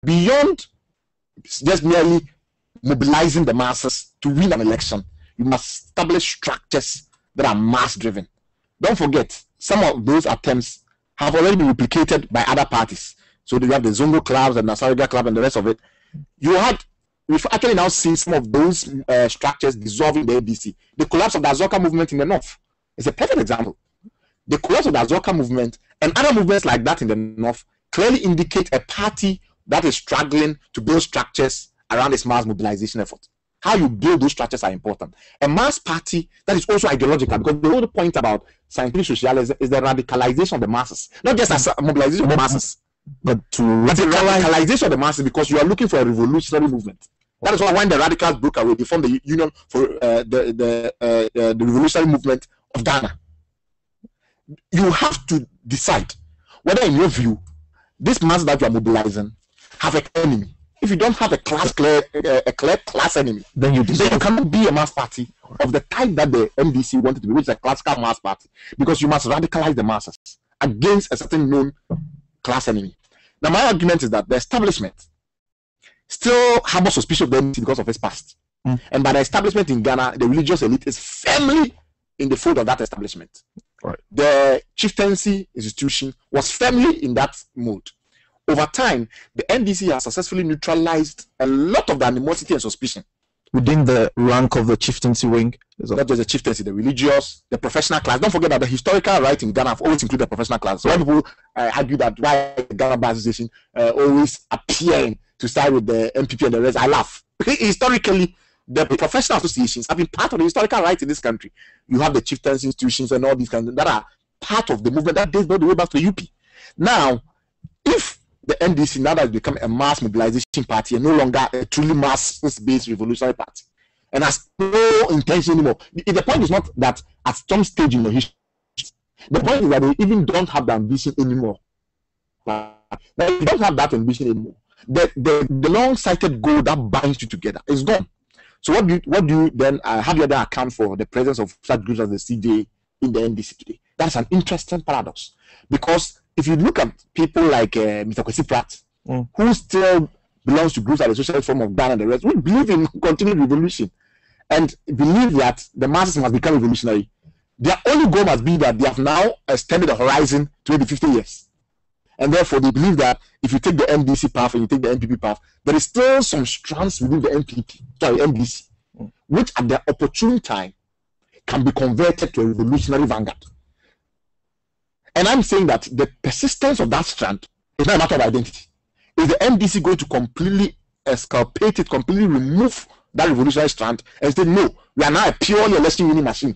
beyond just merely mobilizing the masses to win an election, you must establish structures that are mass-driven. Don't forget, some of those attempts have already been replicated by other parties. So you have the Zongo clubs and Nasariga club and the rest of it. We've actually now seen some of those structures dissolving the NDC. The collapse of the Azoka movement in the north is a perfect example. The collapse of the Azoka movement and other movements like that in the north clearly indicate a party that is struggling to build structures around its mass mobilization effort. How you build those structures are important. A mass party that is also ideological, because the whole point about scientific socialism is the radicalization of the masses, not just as a mobilization of the masses, but the radicalization of the masses, because you are looking for a revolutionary movement. That is why when the radicals broke away, they formed the Union for the Revolutionary Movement of Ghana. You have to decide whether, in your view, this mass that you are mobilizing have an enemy. If you don't have a clear class enemy, then you cannot be a mass party of the type that the NDC wanted to be, which is a classical mass party, because you must radicalize the masses against a certain known class enemy. Now, my argument is that the establishment still harbors suspicion of the NDC because of its past. And by the establishment in Ghana, the religious elite is firmly in the fold of that establishment. Right. The chieftaincy institution was firmly in that mode. Over time, the NDC has successfully neutralized a lot of the animosity and suspicion within the rank of the chieftaincy wing. Not just the chieftaincy, the religious, the professional class. Don't forget that the historical right in Ghana have always included the professional class. So when people argue that why the Ghana Bar Association always appearing to side with the MPP and the rest, I laugh. Historically, the professional associations have been part of the historical right in this country. You have the chieftaincy institutions and all these kinds that are part of the movement that dates all the way back to the UP. Now, if the NDC now has become a mass mobilization party and no longer a truly mass-based revolutionary party, and has no intention anymore. The point is not that at some stage in the history, the point is that they even don't have the ambition anymore. They don't have that ambition anymore. The long-sighted goal that binds you together is gone. So what do you then how do you then account for the presence of such groups as the CJ in the NDC today? That's an interesting paradox, because if you look at people like Mr. Kwesi Pratt, who still belongs to groups like the Socialist Forum of Ghana and the rest, who believe in continued revolution and believe that the masses must become revolutionary, their only goal must be that they have now extended the horizon to maybe 50 years. And therefore, they believe that if you take the NDC path and you take the NPP path, there is still some strands within the NDC, which at the opportune time can be converted to a revolutionary vanguard. And I'm saying that the persistence of that strand is not a matter of identity. Is the NDC going to completely exculpate it, completely remove that revolutionary strand and say, no, we are now a purely election winning machine.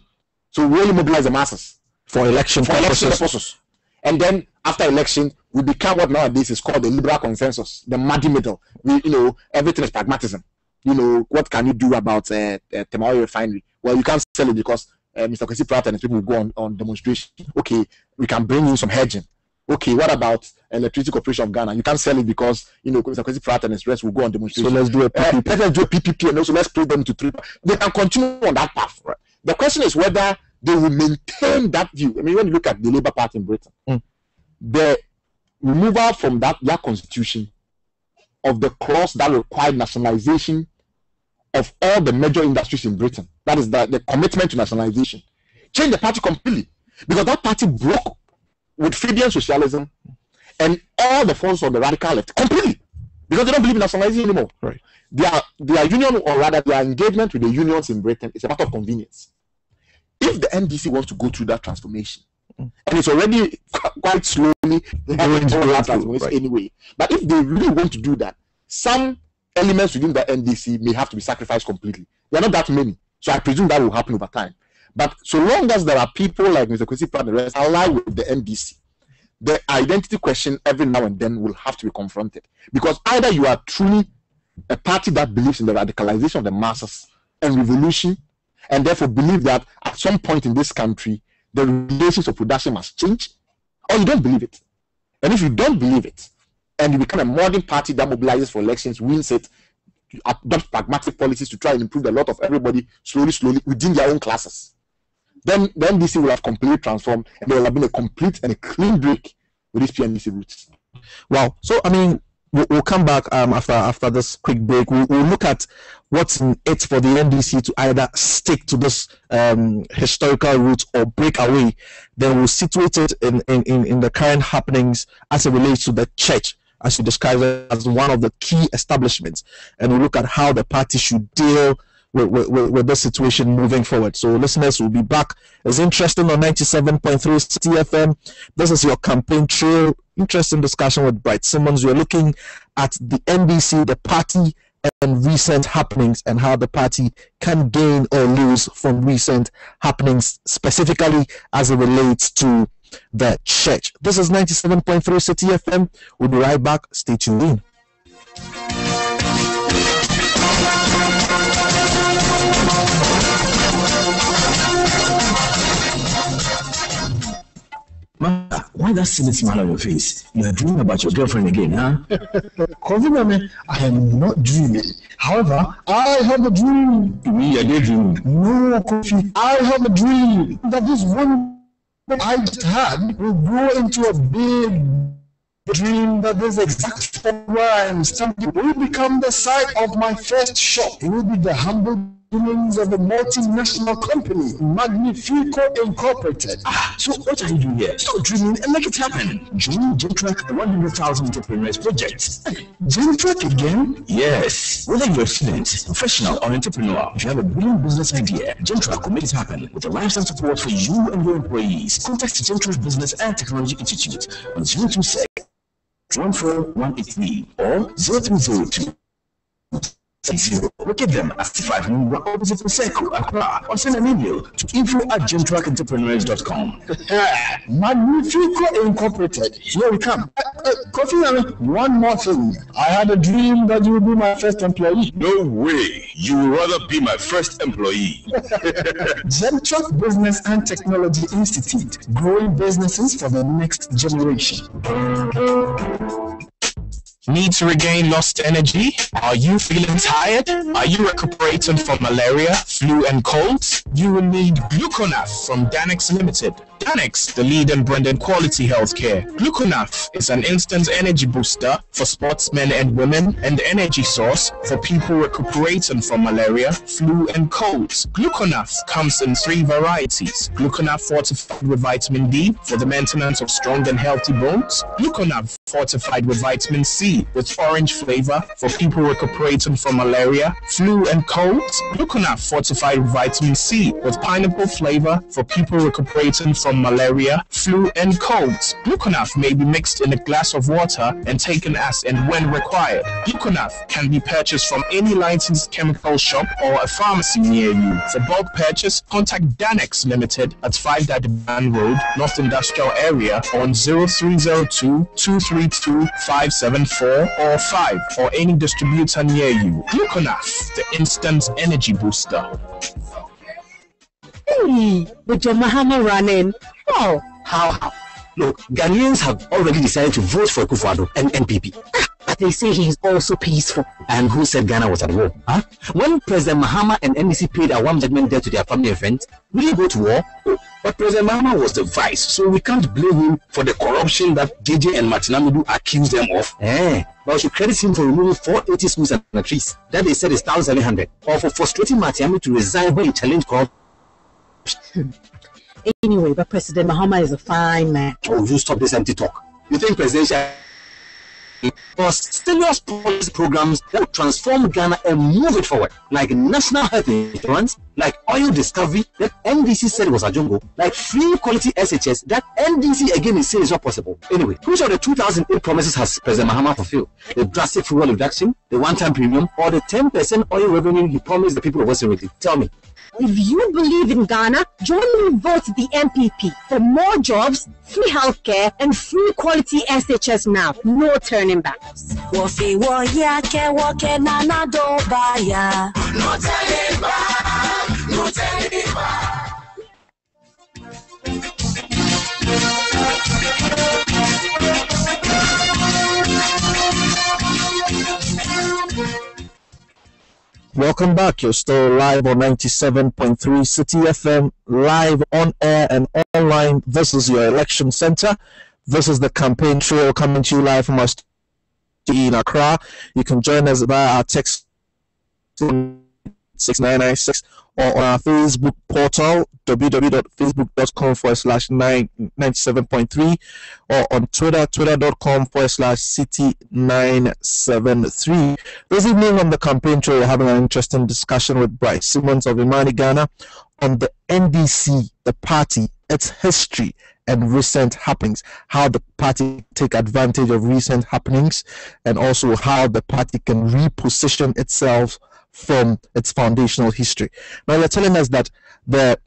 So we only mobilize the masses for election purposes. And then after election, we become what nowadays is called the liberal consensus, the muddy middle. Everything is pragmatism. What can you do about Temawe refinery? Well, you can't sell it because Mr. Kwesi Pratt and his people will go on demonstration. Okay, we can bring in some hedging. Okay, what about Electricity Corporation of Ghana? You can't sell it because Mr. Kwesi Pratt and his rest will go on demonstration. So let's do a PPP. Let's do a PPP, and also let's split them to 3. They can continue on that path. Right. The question is whether they will maintain that view. I mean, when you look at the Labour Party in Britain, the removal from their constitution of the clause that required nationalization of all the major industries in Britain, that is the commitment to nationalization, changed the party completely, because that party broke with Fabian socialism and all the forces of the radical left completely, because they don't believe in nationalization anymore. Right. Their union, or rather their engagement with the unions in Britain, is a matter of convenience. If the NDC wants to go through that transformation, and it's already quite slowly going through that transformation anyway, but if they really want to do that, some elements within the NDC may have to be sacrificed completely. There are not that many, so I presume that will happen over time. But so long as there are people like Mr. Kwesi Pratt and the rest allied with the NDC, the identity question every now and then will have to be confronted. Because either you are truly a party that believes in the radicalization of the masses and revolution, and therefore believe that at some point in this country, the relations of production must change, or you don't believe it. And if you don't believe it, and you become a modern party that mobilizes for elections, wins it, adopt pragmatic policies to try and improve the lot of everybody slowly within their own classes, then the NDC will have completely transformed, and there will have been a complete and a clean break with these PNDC roots. Wow. So, I mean, We'll come back after this quick break. We'll look at what's in it for the NDC to either stick to this historical route or break away. Then we'll situate it in the current happenings as it relates to the church, as you described it as one of the key establishments, and we'll look at how the party should deal with this situation moving forward. So listeners will be back. It's interesting on 97.3 Citi FM. This is your campaign trail. Interesting discussion with Bright Simmons. We're looking at the NDC, the party, and recent happenings, and how the party can gain or lose from recent happenings, specifically as it relates to the church. This is 97.3 Citi FM. We'll be right back. Stay tuned in. Why that silly smile on your face? You are dreaming about your girlfriend again, huh? Confirm, I am not dreaming. However, I have a dream. We are daydreaming. No, Kofi, I have a dream that this one that I just had will grow into a big dream that this exact spot where I am standing will become the site of my first shop. It will be the humble beginnings of a multinational company, Magnifico Incorporated. So what are you doing here? Stop dreaming and make it happen. Join Gentrack 100,000 Entrepreneurs Project. Gentrack again? Yes. Whether you're a student, professional, or entrepreneur, if you have a brilliant business idea, Gentrack will make it happen with a lifetime support for you and your employees. Contact Gentrack Business and Technology Institute on 026 14183 or 0302 Look at them at 5 opposite the circle, Accra, or send an email to info@gentrackentrepreneurs.com. Magnifico Incorporated. Here we come. Kofi, one more thing. I had a dream that you would be my first employee. No way. You would rather be my first employee. Gentrack Business and Technology Institute, growing businesses for the next generation. Need to regain lost energy? Are you feeling tired? Are you recuperating from malaria, flu, and colds? You will need Gluconaf from Danex Limited. Danex, the lead in branded quality healthcare. Gluconaf is an instant energy booster for sportsmen and women and energy source for people recuperating from malaria, flu, and colds. Gluconaf comes in 3 varieties. Gluconaf fortified with vitamin D for the maintenance of strong and healthy bones. Gluconaf fortified with vitamin C with orange flavor for people recuperating from malaria, flu, and colds. Gluconaf fortified with vitamin C with pineapple flavor for people recuperating from malaria, flu, and colds. Gluconaf may be mixed in a glass of water and taken as and when required. Gluconaf can be purchased from any licensed chemical shop or a pharmacy near you. For bulk purchase, contact Danex Limited at 5 Dadiban Road, North Industrial Area on 0302 232 574 or 5 or any distributor near you. Gluconaf, the instant energy booster. Hey, with your Mahama running. Oh, How? Look, Ghanaians have already decided to vote for Akufo-Addo and NPP. but they say he is also peaceful. And who said Ghana was at war? Huh? When President Mahama and NDC paid a warm judgment debt to their family and friends, will he go to war? But President Mahama was the vice, so we can't blame him for the corruption that JJ and Martin Amidu accused them of. But we should credit him for removing 480 schools and trees that they said is 1,700, or for frustrating Martin Amidu to resign when he challenged corruption. Anyway, but President Mahama is a fine man. Oh, you stop this empty talk. You think presidential or serious policy programs that will transform Ghana and move it forward, like national health insurance, like oil discovery that NDC said was a jungle, like free quality SHS that NDC again is saying is not possible. Anyway, which of the 2008 promises has President Mahama fulfilled? The drastic fuel reduction, the one-time premium, or the 10% oil revenue he promised the people of Western Region? Tell me. If you believe in Ghana, join me vote the MPP for more jobs, free healthcare, and free quality SHS now. No turning back. No turning back. No turning back. Welcome back. You're still live on 97.3 Citi FM, live on air and online. This is your election center. This is the campaign trail coming to you live from our in Accra. You can join us via our text 6996 or on our Facebook portal www.facebook.com/97.3 or on Twitter twitter.com/Citi973. This evening on the campaign trail, we're having an interesting discussion with Bryce Simmons of Imani Ghana on the NDC, the party, its history and recent happenings, how the party take advantage of recent happenings, and also how the party can reposition itself from its foundational history. Now they're telling us that the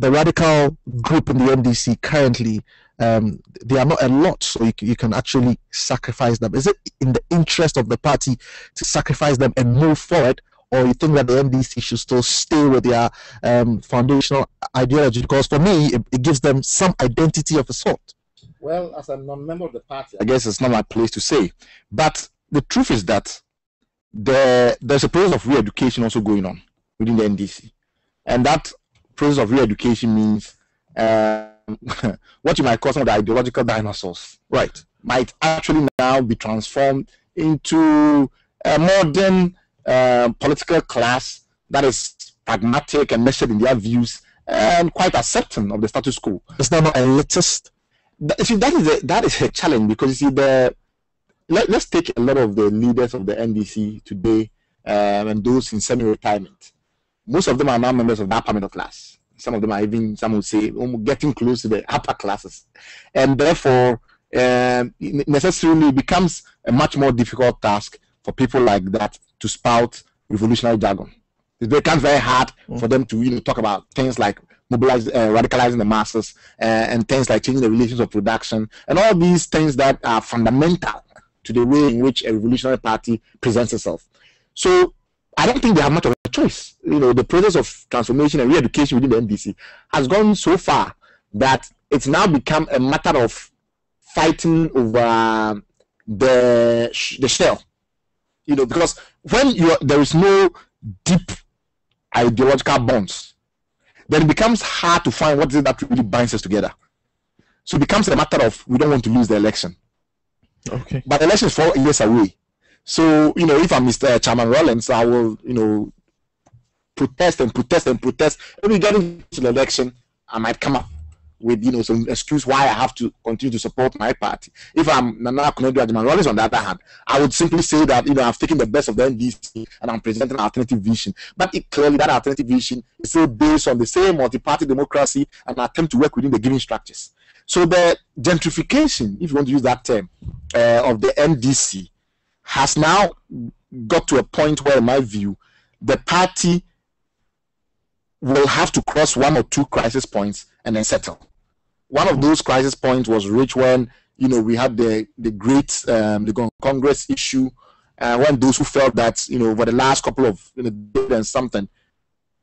radical group in the NDC currently, they are not a lot, so you can actually sacrifice them. Is it in the interest of the party to sacrifice them and move forward, or you think that the NDC should still stay with their foundational ideology? Because for me, it gives them some identity of a sort. Well, as a non-member of the party, I guess it's not my place to say. But the truth is that there's a process of re-education also going on within the NDC. And that process of re-education means what you might call some of the ideological dinosaurs, right, might actually now be transformed into a modern political class that is pragmatic and measured in their views and quite accepting of the status quo. It's not elitist. You see, that is a challenge, because you see, let's take a lot of the leaders of the NDC today and those in semi-retirement. Most of them are now members of the upper middle class. Some of them are even, some would say, getting close to the upper classes. And therefore, necessarily becomes a much more difficult task for people like that to spout revolutionary jargon. It becomes very hard for them to talk about things like radicalizing the masses and things like changing the relations of production and all these things that are fundamental to the way in which a revolutionary party presents itself. So I don't think they have much of a choice. The process of transformation and re-education within the NDC has gone so far that it's now become a matter of fighting over the shell. Because when there is no deep ideological bonds, then it becomes hard to find what is it that really binds us together. So it becomes a matter of, we don't want to lose the election. Okay. But the election is 4 years away. So, if I'm Mr. Chairman Rollins, I will, protest and protest and protest. When we get into the election, I might come up with, some excuse why I have to continue to support my party. If I'm Nana Konadu Rollins, on the other hand, I would simply say that, I've taken the best of the NDC and I'm presenting an alternative vision. But clearly that alternative vision is still based on the same multi-party democracy and attempt to work within the given structures. So the gentrification, if you want to use that term, of the NDC has now got to a point where, in my view, the party will have to cross one or two crisis points and then settle. One of those crisis points was reached when we had the great the Congress issue, when those who felt that over the last couple of decades and something,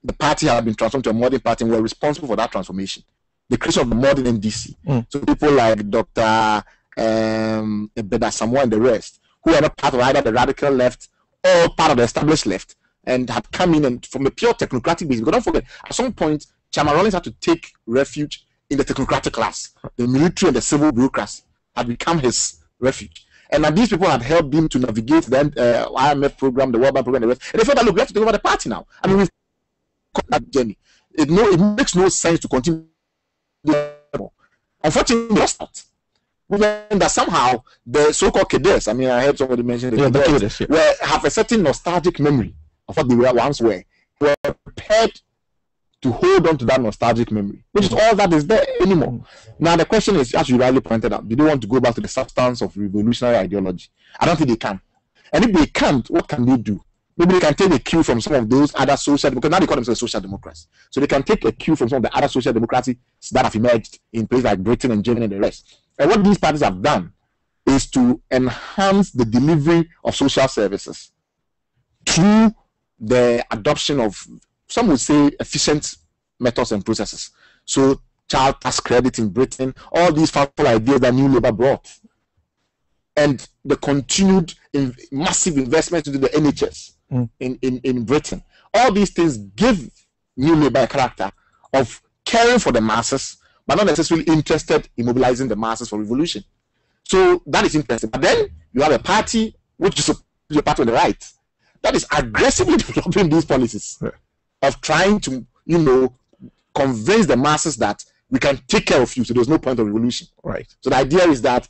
the party had been transformed to a modern party and were responsible for that transformation, the creation of the modern NDC. So people like Dr. Beda Samoa and the rest, who are not part of either the radical left or part of the established left, and had come in and from a pure technocratic basis. Because don't forget, at some point, Chairman Rollins had to take refuge in the technocratic class. The military and the civil bureaucracy had become his refuge. And these people had helped him to navigate the IMF program, the World Bank program, and the rest. And they felt that, look, we have to take over the party now. I mean, we've got that journey. It makes no sense to continue. Unfortunately, we lost that. That somehow the so-called cadets, I heard somebody mention the cadets, have a certain nostalgic memory of what they once were. They were prepared to hold on to that nostalgic memory, which is all that is there anymore. Now the question is, as you rightly pointed out, do they want to go back to the substance of revolutionary ideology? I don't think they can. And if they can't, what can they do? Maybe they can take a cue from some of those other social, because now they call themselves social democrats. So they can take a cue from some of the other social democracies that have emerged in places like Britain and Germany and the rest. And what these parties have done is to enhance the delivery of social services through the adoption of, some would say, efficient methods and processes. So child tax credit in Britain, all these factual ideas that New Labour brought, and the continued massive investment into the NHS in Britain. All these things give New Labour a character of caring for the masses, but not necessarily interested in mobilizing the masses for revolution. So that is interesting. But then you have a party which is a party on the right that is aggressively developing these policies of trying to, convince the masses that we can take care of you, so there's no point of revolution. Right. So the idea is that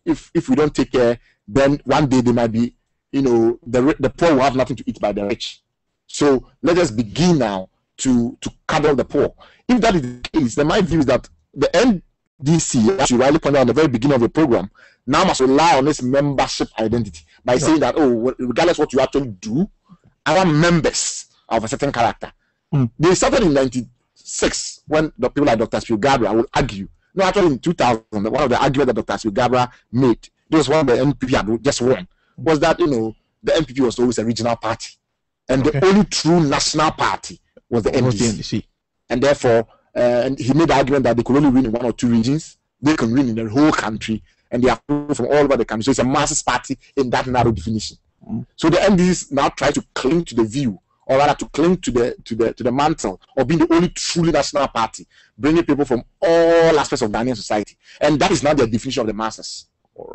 if we don't take care, then one day there might be, the poor will have nothing to eat by the rich. So let us begin now to cuddle the poor. If that is the case, then my view is that the NDC, as you rightly pointed out at the very beginning of the program, now must rely on its membership identity by saying that, regardless what you actually do, our members of a certain character. They started in 1996 when the people like Dr. Spilgabra would argue. No, actually in 2000, one of the arguments that Dr. Spilgabra made, this was one the NPP had just won, was that, the NPP was always a regional party. And the only true national party was the NDC. And therefore, and he made the argument that they could only win in one or two regions. They can win in the whole country, and they are from all over the country. So it's a masses party in that narrow definition. So the NDC now try to cling to the view, or rather to cling to the mantle of being the only truly national party, bringing people from all aspects of Ghanaian society. And that is now the definition of the masses,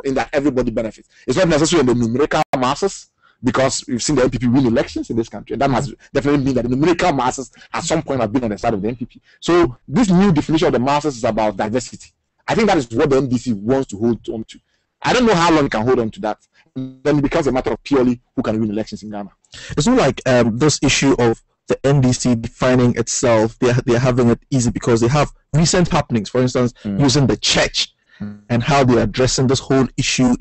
in that everybody benefits. It's not necessarily in the numerical masses, because we've seen the NPP win elections in this country, and that has definitely mean that the numerical masses at some point have been on the side of the NPP. So this new definition of the masses is about diversity. I think that is what the NDC wants to hold on to. I don't know how long it can hold on to that. Then it becomes a matter of purely who can win elections in Ghana. It's not like this issue of the NDC defining itself, they're having it easy because they have recent happenings, for instance, using the church and how they're addressing this whole issue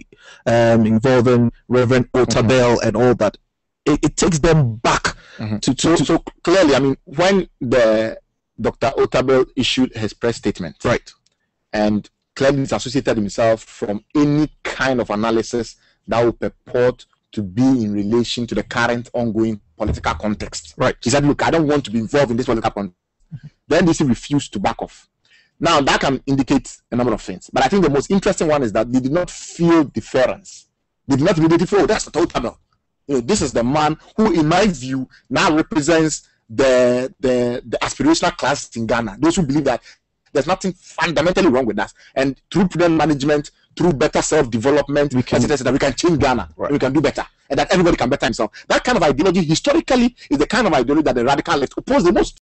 involving Reverend Otabel and all that. It takes them back So clearly, I mean, when the Dr. Otabel issued his press statement, right, and clearly disassociated himself from any kind of analysis that would purport to be in relation to the current ongoing political context. Right. He said, look, I don't want to be involved in this political context. The NDC refused to back off. Now, that can indicate a number of things. But I think the most interesting one is that they did not feel deference. They did not immediately feel, oh, that's Dr. Otabel. This is the man who, in my view, now represents the aspirational class in Ghana. Those who believe that there's nothing fundamentally wrong with us. And through prudent management, through better self-development, we can change Ghana. Right. We can do better. And that everybody can better himself. That kind of ideology, historically, is the kind of ideology that the radical left oppose the most.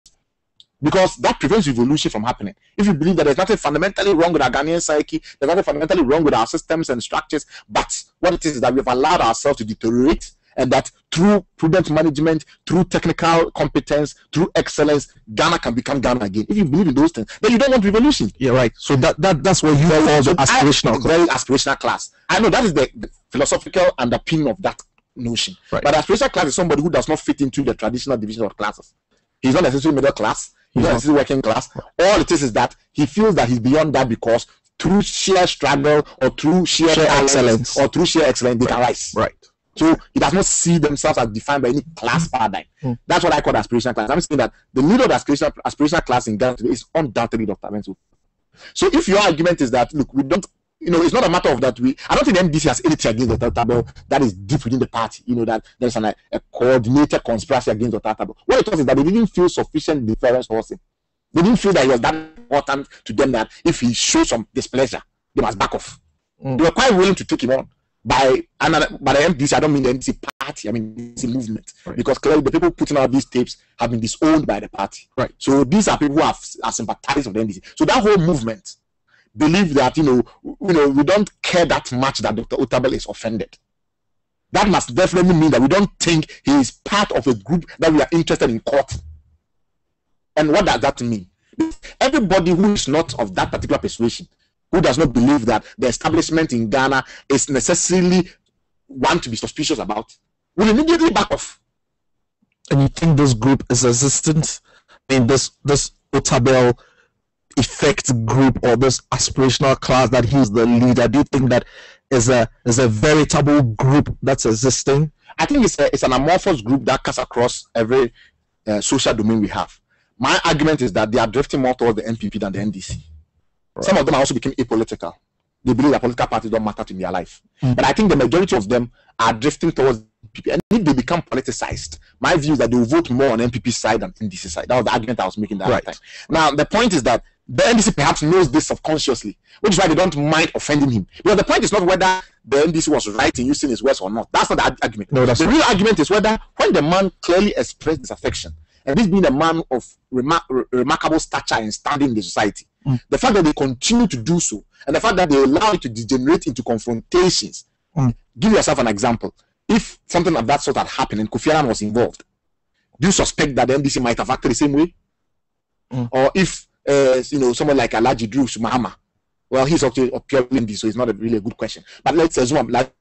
Because that prevents revolution from happening. If you believe that there's nothing fundamentally wrong with our Ghanaian psyche, there's nothing fundamentally wrong with our systems and structures, but what it is that we've allowed ourselves to deteriorate, and that through prudent management, through technical competence, through excellence, Ghana can become Ghana again. If you believe in those things, then you don't want revolution. Yeah, right. So that's what you call the aspirational class. Very aspirational class. I know that is the philosophical underpinning of that notion. Right. But aspirational class is somebody who does not fit into the traditional division of classes. He's not necessarily middle class. He's not necessarily working class. All it is that he feels that he's beyond that because through sheer struggle or through sheer excellence or through sheer excellence, they can rise. Right. So he does not see themselves as defined by any class paradigm. That's what I call the aspirational class. I'm saying that the leader of the aspirational class in Ghana today is undoubtedly Dr. Menzo. So if your argument is that, look, we don't, it's not a matter of that I don't think the NDC has anything against Dr. Otabel that is deep within the party, that there's a coordinated conspiracy against Dr. Otabel. What it was is that they didn't feel sufficient deference towards him. They didn't feel that he was that important to them that if he shows some displeasure, they must back off. They were quite willing to take him on. By the NDC, I don't mean the NDC party, I mean the NDC movement. Right. Because clearly the people putting out these tapes have been disowned by the party. Right. So these are people who are sympathizers of the NDC. So that whole movement believe that, we don't care that much that Dr. Otabel is offended. That must definitely mean that we don't think he is part of a group that we are interested in court. And what does that mean? Everybody who is not of that particular persuasion, who does not believe that the establishment in Ghana is necessarily one to be suspicious about, will immediately back off. And you think this group is resistant? I mean, this Otabel effect group or this aspirational class that he's the leader, do you think that is a veritable group that's existing? I think it's an amorphous group that cuts across every social domain we have. My argument is that they are drifting more towards the NPP than the NDC. Right. Some of them also became apolitical. They believe that political parties don't matter in their life. But I think the majority of them are drifting towards NPP. And if they become politicized, my view is that they will vote more on NPP side than NDC side. That was the argument I was making that time. Now, the point is that the NDC perhaps knows this subconsciously, which is why they don't mind offending him. Because the point is not whether the NDC was right in using his words or not. That's not the argument. No, that's the real argument is whether when the man clearly expressed his affection, and this being a man of remarkable stature and standing in the society, the fact that they continue to do so, and the fact that they allow it to degenerate into confrontations. Give yourself an example. If something of that sort had happened and Kofi Annan was involved, do you suspect that the NDC might have acted the same way? Or if someone like Alhaji Idris Mahama, well, he's actually a pure NDC, so it's not really a good question. But let's assume like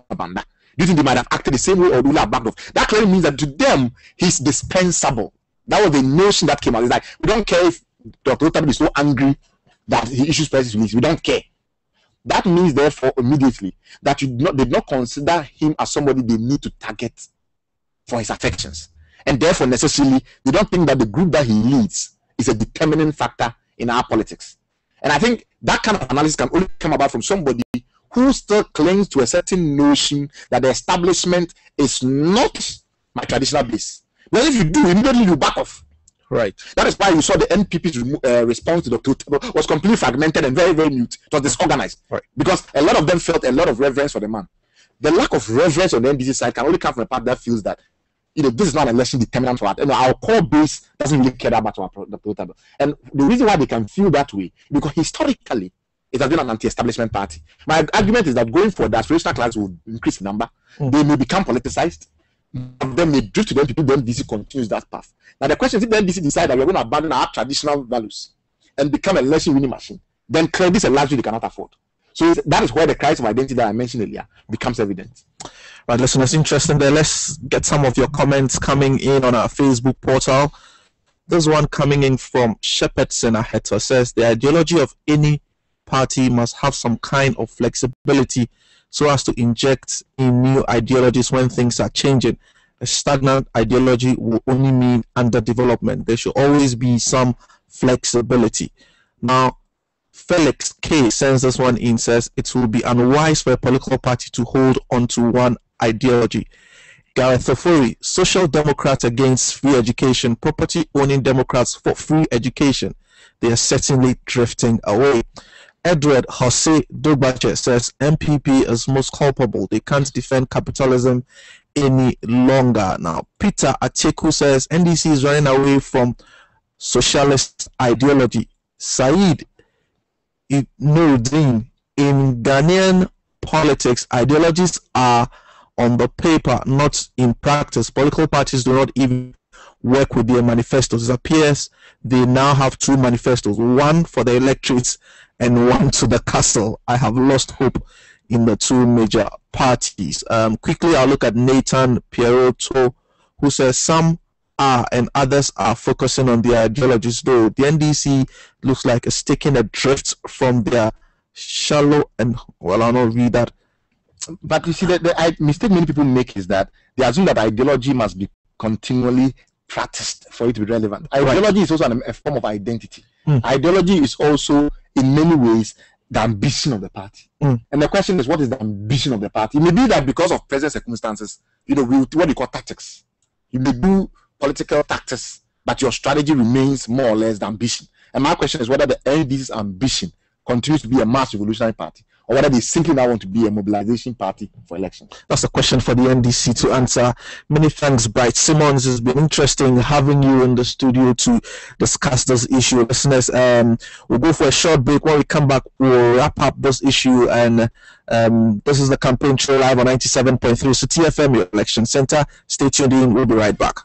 Banda. Do you think they might have acted the same way or do have backed off? That clearly means that to them he's dispensable. That was the notion that came out. It's like, we don't care if Dr. Otabi is so angry that he issues press release. We don't care. That means, therefore, immediately that they did not consider him as somebody they need to target for his affections. And therefore, necessarily, they don't think that the group that he leads is a determining factor in our politics. And I think that kind of analysis can only come about from somebody who still clings to a certain notion that the establishment is not my traditional base. Because if you do, immediately you back off. Right. That is why you saw the NPP's response to Dr. Otabi was completely fragmented and very, very mute. It was disorganized. Right. Because a lot of them felt a lot of reverence for the man. The lack of reverence on the NDC side can only come from a part that feels that this is not an election determinant for us. Our core base doesn't really care about Dr. Otabi. And the reason why they can feel that way, because historically, it has been an anti-establishment party. My argument is that going forward, the aspirational class will increase in number. They may become politicized. Then they drift to the NPP, then NDC continues that path. Now the question is, if the NDC decide that we're going to abandon our traditional values and become an election winning machine, then clearly this is a luxury they cannot afford. So that is where the crisis of identity that I mentioned earlier becomes evident. Right, listen, it's interesting there. Let's get some of your comments coming in on our Facebook portal. This one coming in from Shepherdson Aheto says the ideology of any party must have some kind of flexibility so as to inject in new ideologies when things are changing. A stagnant ideology will only mean underdevelopment. There should always be some flexibility. Now, Felix K sends this one in, says it will be unwise for a political party to hold on to one ideology. Gareth Ofori, social democrats against free education, property owning Democrats for free education. They are certainly drifting away. Edward Jose Dogbache says MPP is most culpable. They can't defend capitalism any longer. Now, Peter Acheku says NDC is running away from socialist ideology. Saeed Nuruddin, in Ghanaian politics, ideologies are on the paper, not in practice. Political parties do not even work with their manifestos. It appears they now have two manifestos, one for the electorates and one to the castle. I have lost hope in the two major parties. Quickly, I'll look at Nathan Pierotto, who says some are and others are focusing on their ideologies, though the NDC looks like it's taking a drift from their shallow and, well, I'll not read that. But you see, the mistake many people make is that they assume that ideology must be continually practiced for it to be relevant. Ideology is also a form of identity. Ideology is also, in many ways, the ambition of the party. And the question is, what is the ambition of the party? It may be that because of present circumstances, what you call tactics. You may do political tactics, but your strategy remains more or less the ambition. And my question is whether the NDC's ambition continues to be a mass revolutionary party, or whether they simply now want to be a mobilization party for elections. That's a question for the NDC to answer. Many thanks, Bright Simmons. It's been interesting having you in the studio to discuss this issue. Listeners, we'll go for a short break. When we come back, we'll wrap up this issue. And this is the Campaign Trail live on 97.3 Citi FM, your election center. Stay tuned in. We'll be right back.